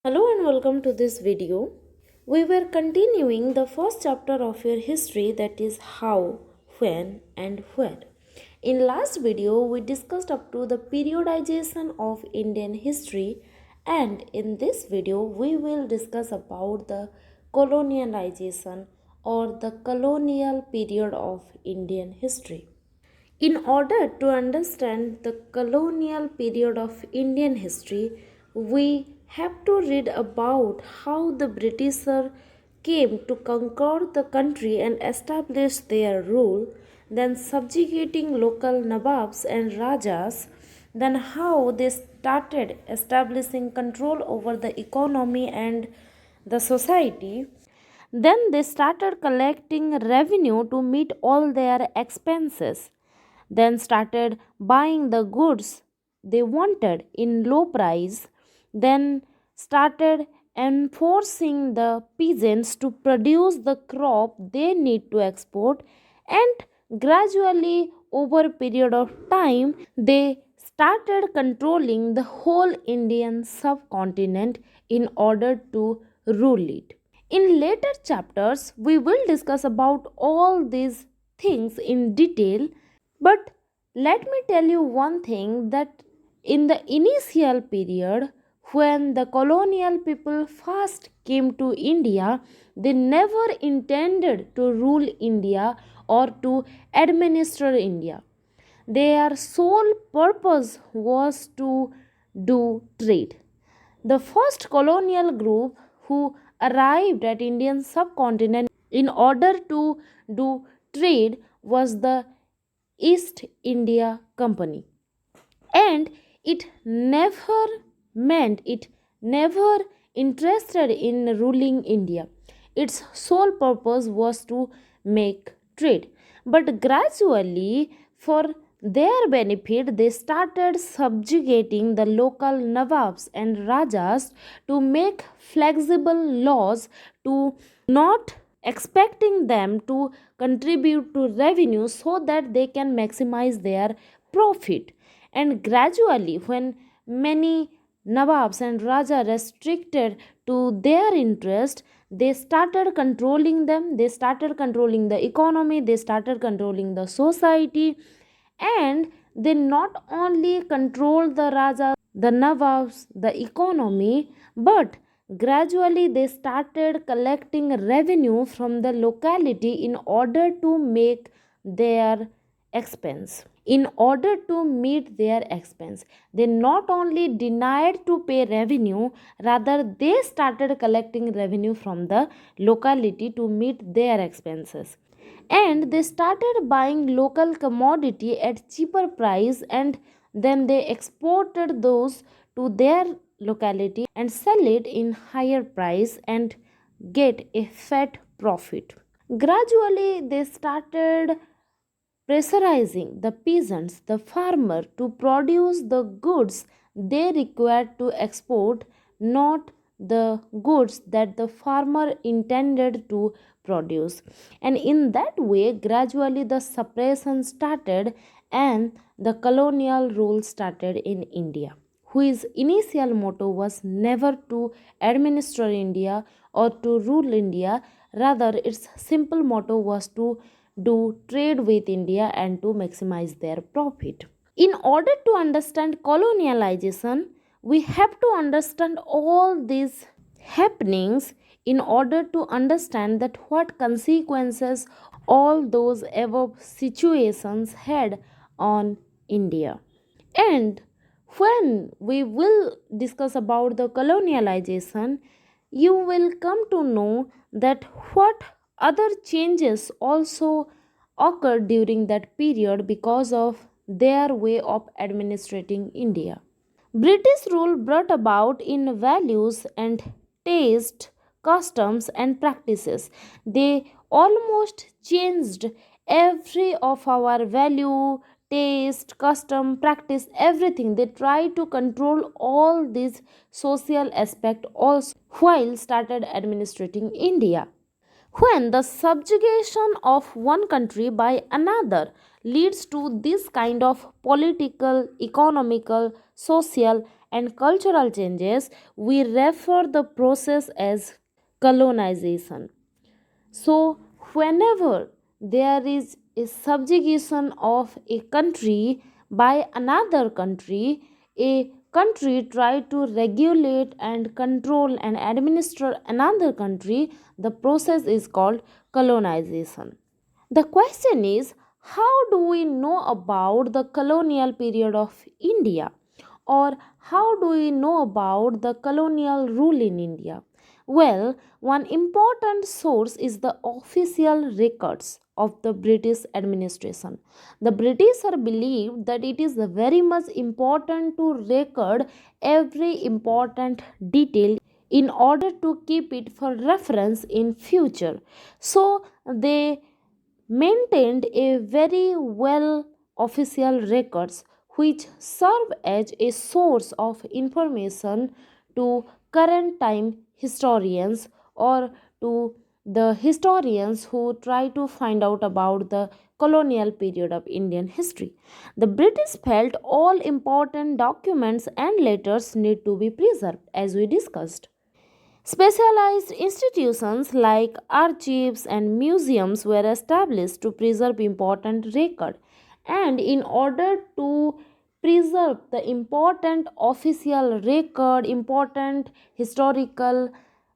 Hello and welcome to this video. We were continuing the first chapter of your history, that is how, when and where. In last video we discussed up to the periodization of Indian history, and in this video we will discuss about the colonialization or the colonial period of Indian history. In order to understand the colonial period of Indian history, we have to read about how the Britishers came to conquer the country and establish their rule, then subjugating local Nawabs and Rajas, then how they started establishing control over the economy and the society. Then they started collecting revenue to meet all their expenses, then started buying the goods they wanted in low price, then started enforcing the peasants to produce the crop they need to export, and gradually over a period of time they started controlling the whole Indian subcontinent in order to rule it. In later chapters we will discuss about all these things in detail, but let me tell you one thing, that in the initial period, when the colonial people first came to India, they never intended to rule India or to administer India. Their sole purpose was to do trade. The first colonial group who arrived at Indian subcontinent in order to do trade was the East India Company. And it never interested in ruling India. Its sole purpose was to make trade. But gradually, for their benefit, they started subjugating the local Nawabs and Rajas to make flexible laws, to not expecting them to contribute to revenue so that they can maximize their profit. And gradually, when many Nawabs and Raja restricted to their interest, they started controlling them, they started controlling the economy, they started controlling the society, and they not only controlled the Raja, the Nawabs, the economy, but gradually they started collecting revenue from the locality in order to make their expense. In order to meet their expense, they not only denied to pay revenue, rather they started collecting revenue from the locality to meet their expenses, and they started buying local commodity at cheaper price, and then they exported those to their locality and sell it in higher price and get a fat profit. Gradually they started pressurizing the peasants, the farmer, to produce the goods they required to export, not the goods that the farmer intended to produce. And in that way, gradually the suppression started and the colonial rule started in India, whose initial motto was never to administer India or to rule India. Rather, its simple motto was to do trade with India and to maximize their profit. In order to understand colonialization, we have to understand all these happenings in order to understand that what consequences all those above situations had on India. And when we will discuss about the colonialization, you will come to know that what other changes also occurred during that period because of their way of administrating India. British rule brought about in values and taste, customs and practices. They almost changed every of our value, taste, custom, practice, everything. They try to control all these social aspect also while started administrating India. When the subjugation of one country by another leads to this kind of political, economical, social and cultural changes, we refer the process as colonization. So, whenever there is a subjugation of a country by another country, a country try to regulate and control and administer another country, the process is called colonization. The question is, how do we know about the colonial period of India? Or how do we know about the colonial rule in India? Well, one important source is the official records of the British administration. The British are believed that it is very much important to record every important detail in order to keep it for reference in future. So they maintained a very well official records which serve as a source of information to current time historians or to the historians who try to find out about the colonial period of Indian history. The British felt all important documents and letters need to be preserved, as we discussed. Specialized institutions like archives and museums were established to preserve important record, and in order to preserve the important official record, important historical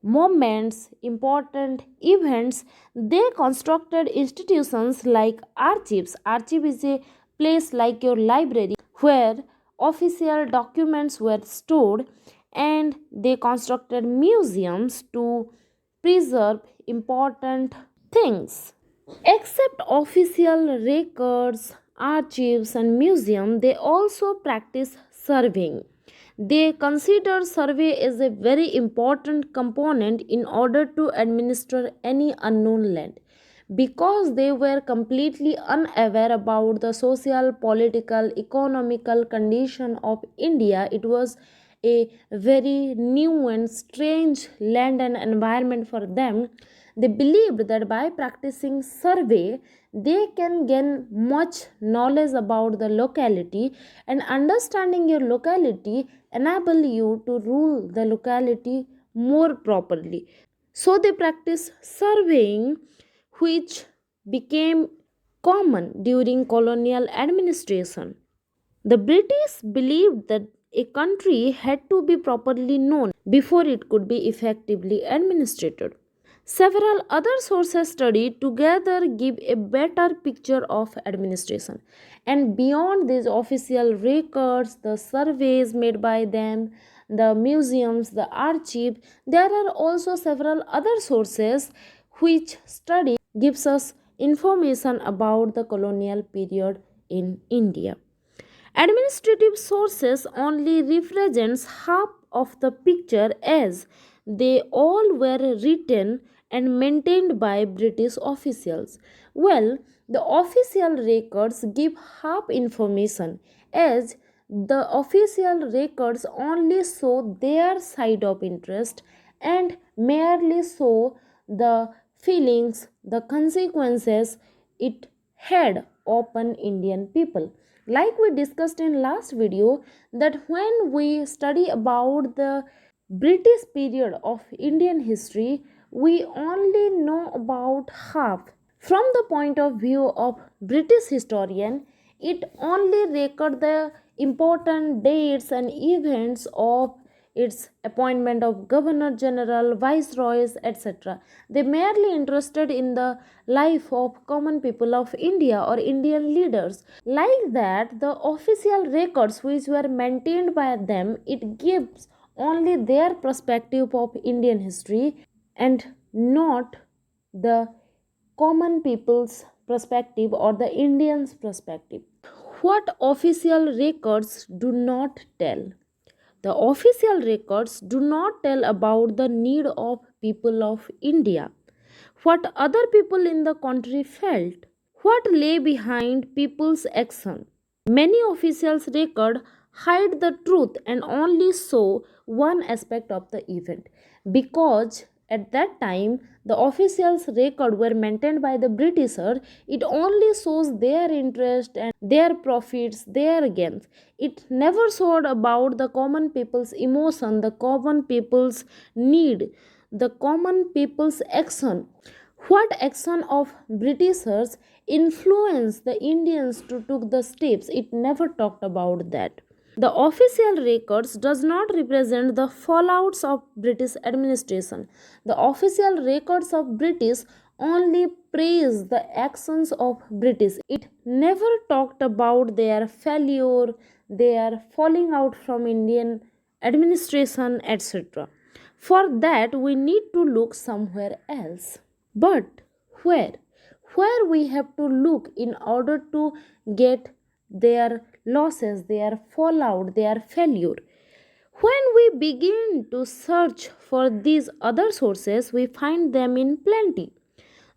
moments, important events, they constructed institutions like archives. Archive is a place like your library where official documents were stored, and they constructed museums to preserve important things. Except official records, archives, and museum, they also practice surveying. They consider survey as a very important component in order to administer any unknown land. Because they were completely unaware about the social, political, economical condition of India, it was a very new and strange land and environment for them. They believed that by practicing survey, they can gain much knowledge about the locality, and understanding your locality enable you to rule the locality more properly. So they practice surveying, which became common during colonial administration. The British believed that a country had to be properly known before it could be effectively administered. Several other sources studied together give a better picture of administration. And beyond these official records, the surveys made by them, the museums, the archive, there are also several other sources which study gives us information about the colonial period in India. Administrative sources only represents half of the picture as they all were written and maintained by British officials. Well, the official records give half information as the official records only show their side of interest and merely show the feelings, the consequences it had upon Indian people. Like we discussed in last video, that when we study about the British period of Indian history, we only know about half. From the point of view of British historian, it only record the important dates and events of its appointment of governor general, viceroys, etc. They merely interested in the life of common people of India or Indian leaders. Like that, the official records which were maintained by them, it gives only their perspective of Indian history and not the common people's perspective or the Indians' perspective. What official records do not tell? The official records do not tell about the need of people of India, what other people in the country felt, what lay behind people's action. Many officials record hide the truth and only show one aspect of the event because at that time the officials record were maintained by the Britisher, it only shows their interest and their profits, their gains. It never showed about the common people's emotion, the common people's need, the common people's action. What action of Britishers influenced the Indians to took the steps? It never talked about that. The official records does not represent the fallouts of British administration. The official records of British only praise the actions of British. It never talked about their failure, their falling out from Indian administration, etc. For that we need to look somewhere else. But where? Where we have to look in order to get their losses, their fallout, their failure. When we begin to search for these other sources, we find them in plenty,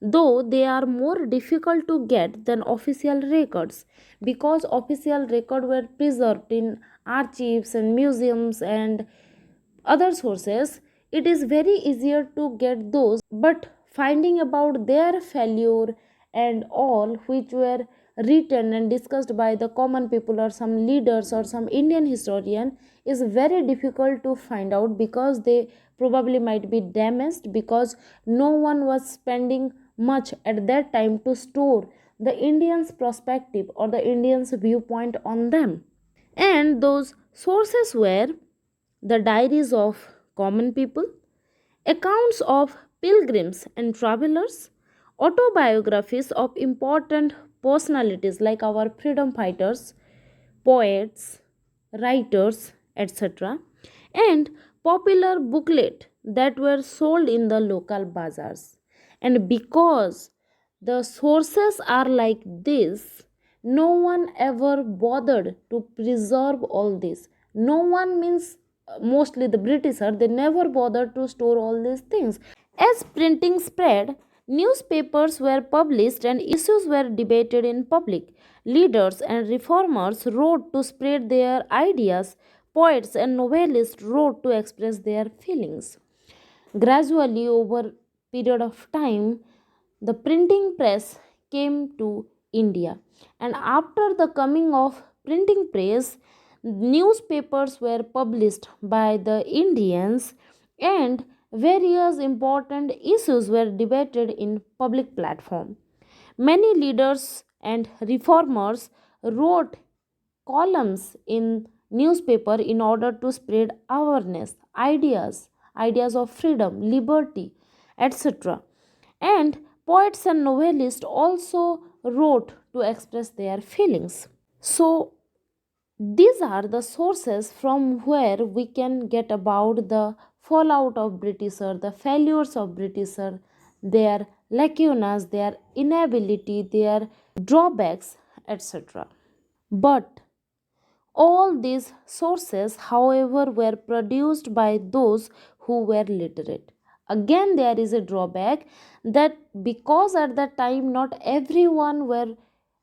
though they are more difficult to get than official records, because official records were preserved in archives and museums and other sources. It is very easier to get those, but finding about their failure and all which were written and discussed by the common people or some leaders or some Indian historian is very difficult to find out, because they probably might be damaged, because no one was spending much at that time to store the Indians perspective or the Indians viewpoint on them. And those sources were the diaries of common people, accounts of pilgrims and travelers, autobiographies of important personalities like our freedom fighters, poets, writers, etc., and popular booklet that were sold in the local bazaars. And because the sources are like this, no one ever bothered to preserve all this. No one means mostly the Britisher, they never bothered to store all these things. As printing spread, newspapers were published and issues were debated in public. Leaders and reformers wrote to spread their ideas. Poets and novelists wrote to express their feelings. Gradually, over period of time, the printing press came to India, and after the coming of printing press, newspapers were published by the Indians, and various important issues were debated in public platform. Many leaders and reformers wrote columns in newspaper in order to spread awareness, ideas of freedom, liberty, etc. And poets and novelists also wrote to express their feelings. So these are the sources from where we can get about the fallout of Britisher, the failures of Britisher, their lacunas, their inability, their drawbacks, etc. But all these sources, however, were produced by those who were literate. Again, there is a drawback that because at that time not everyone were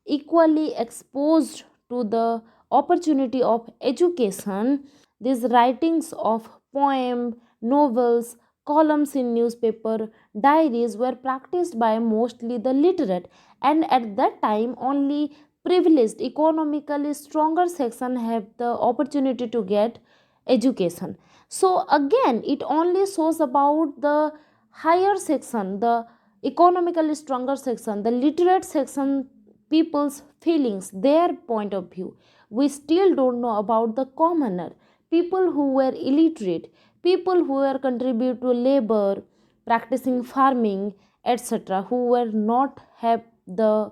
equally exposed to the opportunity of education, these writings of poem, novels, columns in newspaper, diaries were practiced by mostly the literate, and at that time only privileged economically stronger section have the opportunity to get education. So again it only shows about the higher section, the economically stronger section, the literate section people's feelings, their point of view. We still don't know about the commoner, people who were illiterate, people who were contribute to labor, practicing farming, etc., who were not have the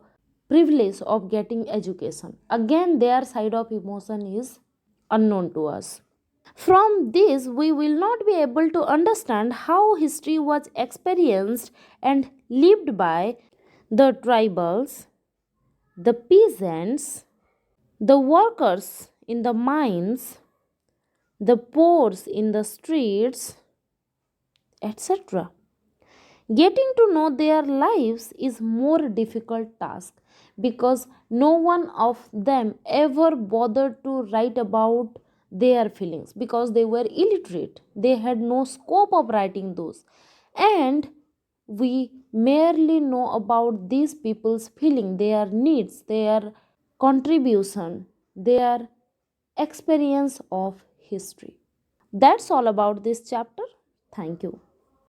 privilege of getting education. Again, their side of emotion is unknown to us. From this, we will not be able to understand how history was experienced and lived by the tribals, the peasants, the workers in the mines, the poor in the streets, etc. Getting to know their lives is more difficult task, because no one of them ever bothered to write about their feelings, because they were illiterate, they had no scope of writing those. And we merely know about these people's feeling, their needs, their contribution, their experience of history. That's all about this chapter. Thank you.